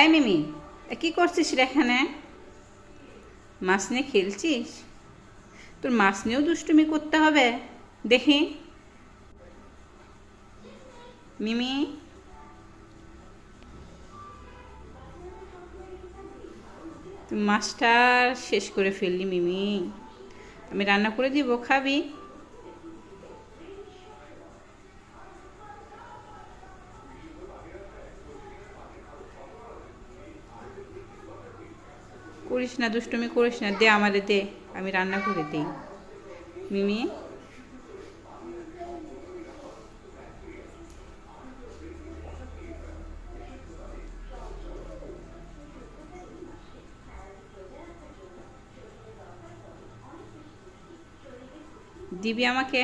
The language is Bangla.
এই মিমি, কি করছিস রে এখানে? মাছ নিয়ে খেলছিস? তোর মাছ নিয়েও দুষ্টুমি করতে হবে? দেখি মিমি, তুই মাছটা শেষ করে ফেললি মিমি। আমি রান্না করে দিব, খাবি? করিস না, দুষ্টুমি করিস না, দে আমারে দে, আমি রান্না করে দিই। মিমি, দিবি আমাকে?